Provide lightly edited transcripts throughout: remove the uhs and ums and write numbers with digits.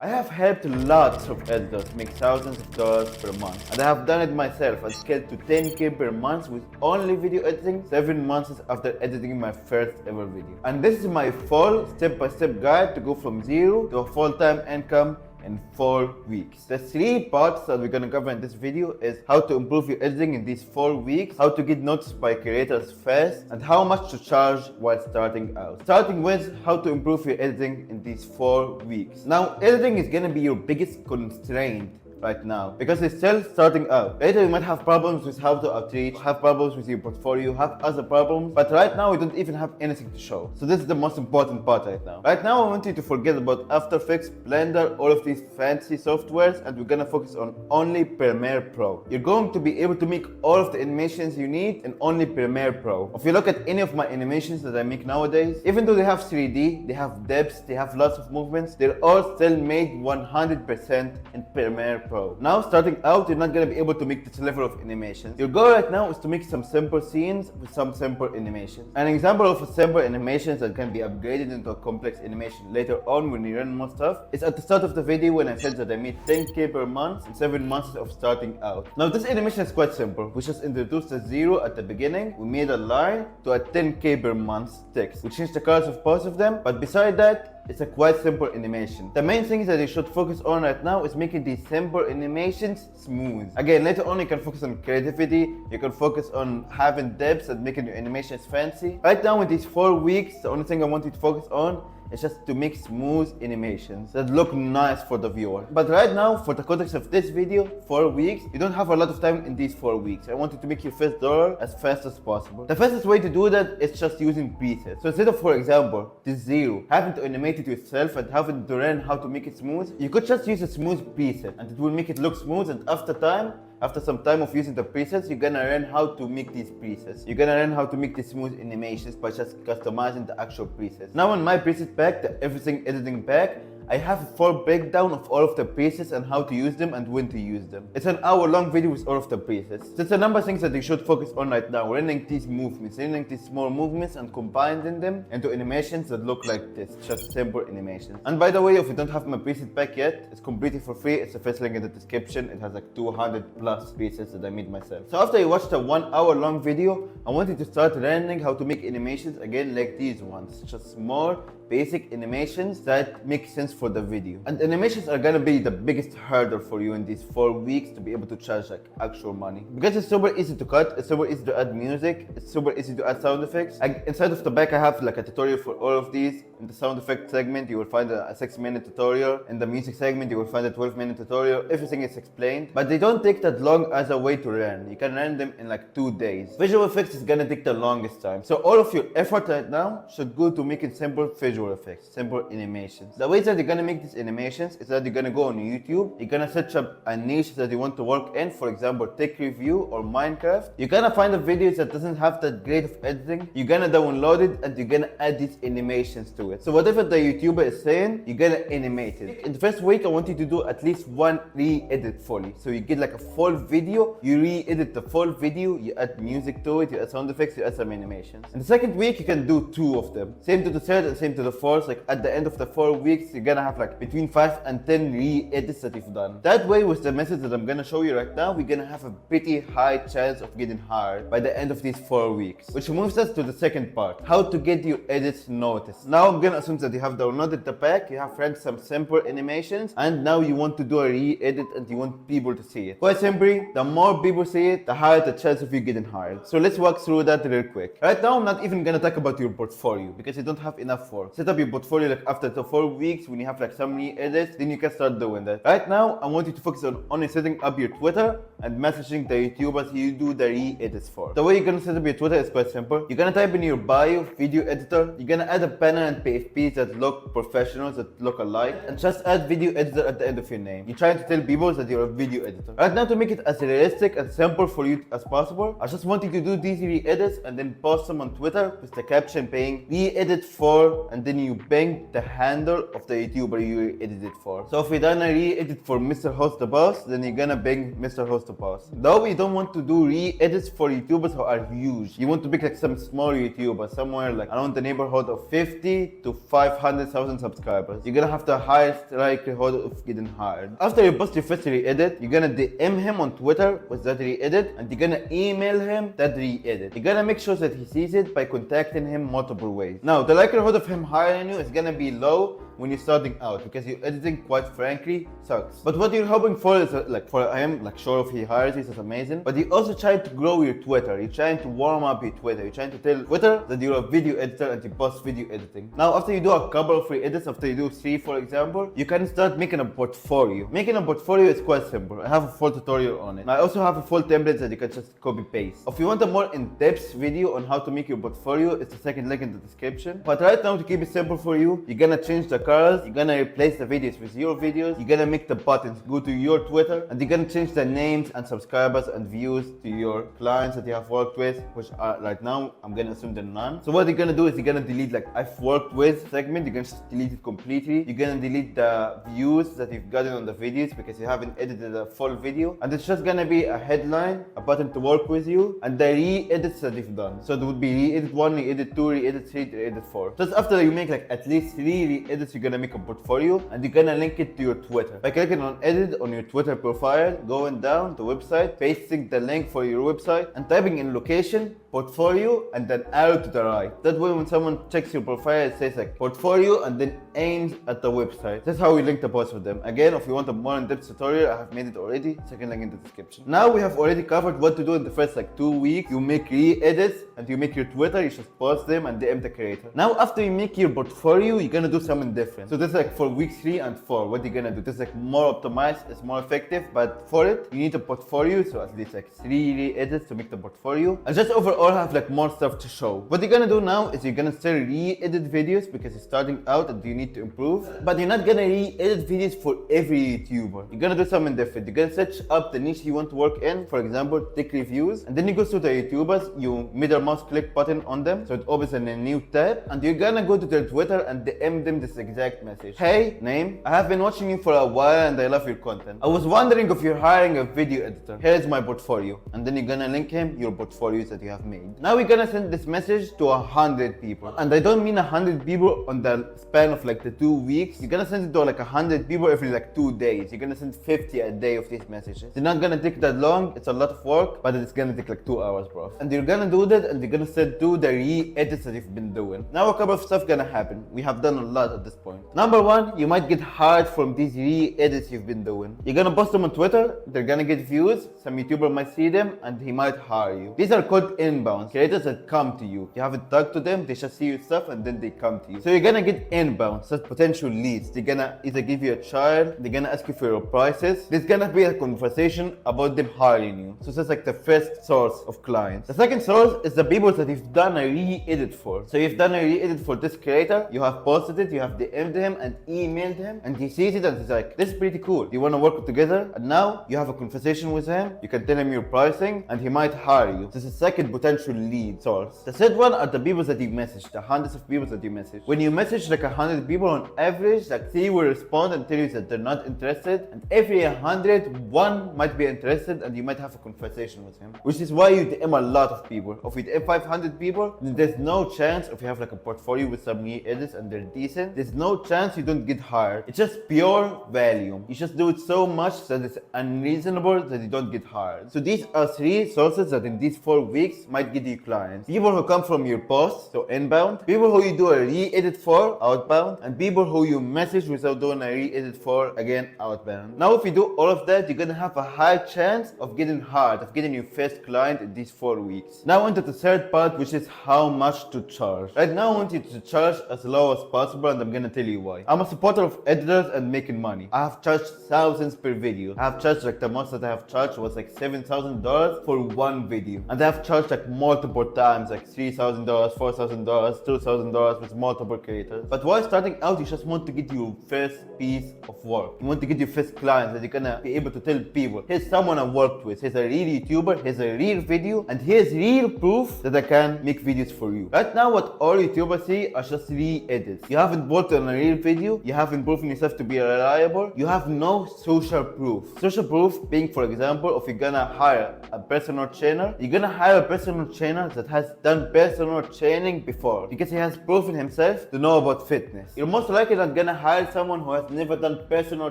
I have helped lots of editors make thousands of dollars per month, and I have done it myself and scaled to 10K per month with only video editing 7 months after editing my first ever video. And this is my full step-by-step guide to go from zero to a full-time income in 4 weeks. The 3 parts that we're gonna cover in this video is how to improve your editing in these 4 weeks, how to get noticed by creators fast, and how much to charge while starting out. Starting with how to improve your editing in these 4 weeks. Now, editing is gonna be your biggest constraint right now because it's still starting out. Later you might have problems with how to outreach, have problems with your portfolio, have other problems, but right now you don't even have anything to show. So this is the most important part right now. Right now I want you to forget about After Effects, Blender, all of these fancy softwares, and we're gonna focus on only Premiere Pro. You're going to be able to make all of the animations you need in only Premiere Pro. If you look at any of my animations that I make nowadays, even though they have 3D, they have depths, they have lots of movements, they're all still made 100% in Premiere Pro. Now, starting out, you're not gonna be able to make this level of animations. Your goal right now is to make some simple scenes with some simple animations. An example of a simple animations that can be upgraded into a complex animation later on when you run more stuff is at the start of the video when I said that I made 10K per month in 7 months of starting out. Now, this animation is quite simple. We just introduced a 0 at the beginning, we made a line to a 10K per month text. We changed the colors of both of them, but beside that, it's a quite simple animation. The main things that you should focus on right now is making these simple animations smooth. Again, later on you can focus on creativity, you can focus on having depth and making your animations fancy. Right now in these 4 weeks, the only thing I want you to focus on is just to make smooth animations that look nice for the viewer. But right now, for the context of this video, 4 weeks, you don't have a lot of time in these 4 weeks. I want you to make your first dollar as fast as possible. The fastest way to do that is just using presets. So instead of, for example, this 0, having to animate it yourself and having to learn how to make it smooth, you could just use a smooth preset and it will make it look smooth, and after some time of using the presets, you're gonna learn how to make these presets. You're gonna learn how to make these smooth animations by just customizing the actual presets. Now in my preset pack, the everything editing pack, I have a full breakdown of all of the presets and how to use them and when to use them. It's an hour-long video with all of the presets. There's a number of things that you should focus on right now. Learning these movements, learning these small movements and combining them into animations that look like this, just simple animations. And by the way, if you don't have my preset pack yet, it's completely for free. It's the first link in the description. It has like 200 plus presets that I made myself. So after you watch the 1 hour long video, I want you to start learning how to make animations again like these ones. Just small, basic animations that make sense for the video. And animations are gonna be the biggest hurdle for you in these 4 weeks to be able to charge like actual money. Because it's super easy to cut, it's super easy to add music, it's super easy to add sound effects. Inside of the back I have like a tutorial for all of these. In the sound effect segment you will find a 6-minute tutorial. In the music segment you will find a 12-minute tutorial. Everything is explained, but they don't take that long as a way to learn. You can learn them in like 2 days. Visual effects is gonna take the longest time. So all of your effort right now should go to making simple visual effects, simple animations. The way that you're gonna make these animations is that you're gonna go on YouTube, you're gonna search up a niche that you want to work in, for example, tech review or Minecraft. You're gonna find a video that doesn't have that great of editing, you're gonna download it and you're gonna add these animations to it. So whatever the YouTuber is saying, you're gonna animate it. In the first week, I want you to do at least 1 re-edit fully. So you get like a full video, you re-edit the full video, you add music to it, you add sound effects, you add some animations. In the second week, you can do 2 of them. Same to the third and same to the fourth. Like at the end of the 4 weeks, you're gonna have like between 5 and 10 re-edits that you've done. That way, with the method that I'm gonna show you right now, we're gonna have a pretty high chance of getting hired by the end of these 4 weeks. Which moves us to the second part, how to get your edits noticed. Now I'm gonna assume that you have downloaded the pack, you have read some simple animations, and now you want to do a re-edit and you want people to see it. Quite simply, the more people see it, the higher the chance of you getting hired. So let's walk through that real quick. Right now, I'm not even gonna talk about your portfolio because you don't have enough work. Set up your portfolio like after the 4 weeks when you have like some re-edits, then you can start doing that. Right now, I want you to focus on only setting up your Twitter and messaging the YouTubers you do the re-edits for. The way you're gonna set up your Twitter is quite simple. You're gonna type in your bio, video editor, you're gonna add a banner and PFPs that look professional, that look alike, and just add video editor at the end of your name. You're trying to tell people that you're a video editor. Right now, to make it as realistic and simple for you as possible, I just want you to do these re-edits and then post them on Twitter with the caption saying re-edit for and then you bang the handle of the YouTuber you edited for. So if you're gonna re-edit for Mr. Host the Boss, then you're gonna bang Mr. Host the Boss. Though you don't want to do re-edits for YouTubers who are huge. You want to pick like some small YouTuber, somewhere like around the neighborhood of 50 to 500,000 subscribers. You're gonna have the highest likelihood of getting hired. After you post your first re-edit, you're gonna DM him on Twitter with that re-edit, and you're gonna email him that re-edit. You're gonna make sure that he sees it by contacting him multiple ways. Now, the likelihood of him hiring you is gonna be low when you're starting out, because your editing, quite frankly, sucks. But what you're hoping for is like for him, like sure if he hires you, it's amazing. But you also try to grow your Twitter. You're trying to warm up your Twitter. You're trying to tell Twitter that you're a video editor and you post video editing. Now, after you do a couple of re-edits, after you do 3, for example, you can start making a portfolio. Making a portfolio is quite simple. I have a full tutorial on it. And I also have a full template that you can just copy paste. If you want a more in-depth video on how to make your portfolio, it's the second link in the description. But right now, to keep it simple for you, you're gonna change the colors, you're gonna replace the videos with your videos, you're gonna make the buttons go to your Twitter, and you're gonna change the names and subscribers and views to your clients that you have worked with, which are right now, I'm gonna assume they're none. So what you're gonna do is you're gonna delete like I've worked with segment, you're gonna just delete it completely. You're gonna delete the views that you've gotten on the videos because you haven't edited a full video, and it's just gonna be a headline, a button to work with you, and the re-edits that you've done. So it would be re-edit 1, re-edit 2, re-edit 3, re-edit 4. Just after you make like at least 3 re-edits, you're gonna make a portfolio, and you're gonna link it to your Twitter by clicking on edit on your Twitter profile, going down the website, pasting the link for your website, and typing in location, portfolio, and then arrow to the right. That way when someone checks your profile, it says like portfolio and then aims at the website. That's how we link the post with them. Again, if you want a more in-depth tutorial, I have made it already, second link in the description. Now we have already covered what to do in the first like 2 weeks. You make re-edits and you make your Twitter, you just post them and DM the creator. Now after you make your portfolio, you're gonna do something different. So this is like for week 3 and 4, what you're gonna do. This is like more optimized, it's more effective, but for it, you need a portfolio, so at least like 3 re-edits to make the portfolio. And just overall have like more stuff to show. What you're gonna do now is you're gonna still re-edit videos because you're starting out and you need to improve, but you're not gonna re-edit videos for every YouTuber. You're gonna do something different. You're gonna search up the niche you want to work in, for example, tech reviews, and then you go to the YouTubers, you middle mouse click button on them, so it opens in a new tab, and you're gonna go to their Twitter and DM them this exact message. Hey, name, I have been watching you for a while and I love your content. I was wondering if you're hiring a video editor. Here is my portfolio. And then you're gonna link him your portfolios that you have made. Now we're gonna send this message to 100 people. And I don't mean 100 people on the span of like the 2 weeks. You're gonna send it to like 100 people every like 2 days. You're gonna send 50 a day of these messages. It's not gonna take that long. It's a lot of work, but it's gonna take like 2 hours, bro. And you're gonna do that and you're gonna still do the re-edits that you've been doing. Now a couple of stuff gonna happen. We have done a lot at this point. Number 1, you might get hired from these re-edits you've been doing. You're gonna post them on Twitter, they're gonna get views, some YouTuber might see them, and he might hire you. These are called inbounds, creators that come to you. You haven't talked to them, they just see your stuff and then they come to you. So you're gonna get inbounds, that's potential leads. They're gonna either give you a trial, they're gonna ask you for your prices. There's gonna be a conversation about them hiring you. So that's like the first source of clients. The second source is the people that you've done a re-edit for. So you've done a re-edit for this creator, you have posted it, you have DM'd him and emailed him, and he sees it and he's like, this is pretty cool. Do you wanna work together? And now you have a conversation with him, you can tell him your pricing, and he might hire you. This is the second potential lead source. The third one are the people that you message, the hundreds of people that you message. When you message like 100 people on average, like 3 will respond and tell you that they're not interested, and every 100, 1 might be interested and you might have a conversation with him. Which is why you DM a lot of people. If you DM 500 people, then there's no chance if you have like a portfolio with some re-edits and they're decent, there's no chance you don't get hired. It's just pure volume. You just do it so much that it's unreasonable that you don't get hired. So these are 3 sources that in these 4 weeks might get you clients. People who come from your posts, so inbound, people who you do a re-edit for, outbound, and people who you message without doing a re-edit for, again, outbound. Now if you do all of that, you're gonna have a high chance of getting hired, of getting your first client in these 4 weeks. Now onto the third part, which is how much to charge. Right now I want you to charge as low as possible, and I'm gonna tell you why. I'm a supporter of editors and making money. I have charged thousands per video. I have charged like the most that I have charged was like $7,000 for 1 video. And I have charged like multiple times, like $3,000, $4,000, $2,000 with multiple creators. But why starting starting out, you just want to get your first piece of work. You want to get your first clients that you're gonna be able to tell people, here's someone I worked with, here's a real YouTuber, here's a real video, and here's real proof that I can make videos for you. Right now, what all YouTubers see are just re-edits. You haven't worked on a real video, you haven't proven yourself to be reliable, you have no social proof. Social proof being, for example, if you're gonna hire a personal trainer, you're gonna hire a personal trainer that has done personal training before, because he has proven himself to know about fitness. You're most likely not gonna hire someone who has never done personal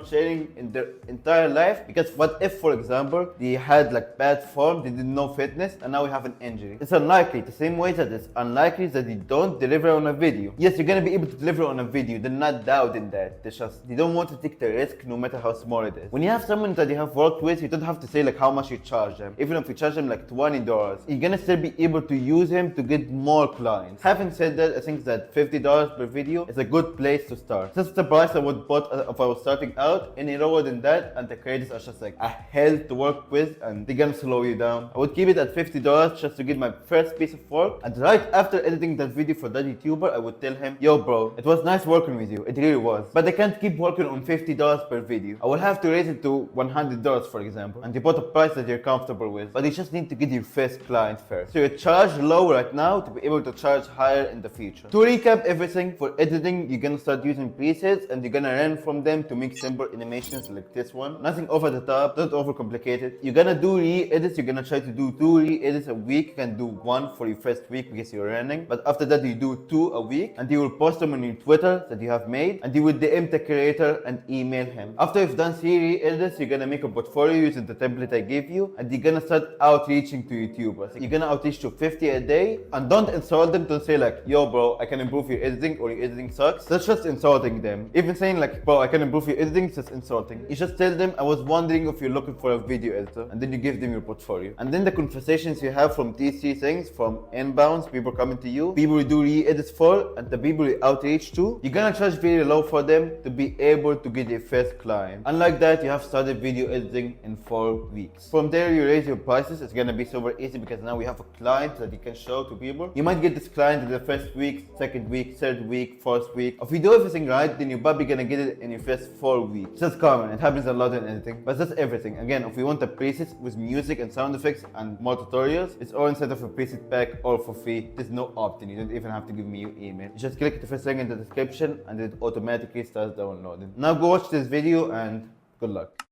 training in their entire life, because what if, for example, they had like bad form, they didn't know fitness, and now we have an injury? It's unlikely, the same way that it's unlikely that they don't deliver on a video. Yes, you're gonna be able to deliver on a video, they're not doubting that. They don't want to take the risk no matter how small it is. When you have someone that you have worked with, you don't have to say like how much you charge them. Even if you charge them like $20, you're gonna still be able to use him to get more clients. Having said that, I think that $50 per video is a good place to start. That's the price I would put if I was starting out. Any lower than that, and the creators are just like a hell to work with, and they're gonna slow you down. I would keep it at $50 just to get my first piece of work. And right after editing that video for that YouTuber, I would tell him, yo bro, it was nice working with you, it really was, but I can't keep working on $50 per video. I will have to raise it to $100, for example, and you put a price that you're comfortable with. But you just need to get your first client first. So you charge low right now to be able to charge higher in the future. To recap everything, for editing, you're gonna start using presets and you're gonna learn from them to make simple animations like this one. Nothing over the top, not overcomplicated. You're gonna do re-edits, you're gonna try to do 2 re-edits a week. You can do 1 for your first week because you're learning. But after that, you do 2 a week, and you will post them on your Twitter that you have made, and you will DM the creator and email him. After you've done 3 re-edits, you're gonna make a portfolio using the template I gave you, and you're gonna start outreaching to YouTubers. You're gonna outreach to 50 a day, and don't insult them. Don't say like, yo bro, I can improve your editing, or your editing sucks. That's just insulting them. Even saying like, bro, I can improve your editing is just insulting. You just tell them, I was wondering if you're looking for a video editor, and then you give them your portfolio. And then the conversations you have from these 3 things, from inbounds, people coming to you, people you do re-edits for, and the people you outreach to, you're gonna charge very low for them to be able to get your first client. Unlike that, you have started video editing in 4 weeks. From there, you raise your prices. It's gonna be super easy because now we have a client that you can show to people. You might get this client in the first week, second week, third week, fourth week. If you do everything right, then you're probably gonna get it in your first 4 weeks. That's common. It happens a lot in editing, but that's everything. Again, if you want the presets with music and sound effects and more tutorials, it's all inside of a preset pack, all for free. There's no opt-in. You don't even have to give me your email. You just click the first link in the description and it automatically starts downloading. Now go watch this video and good luck.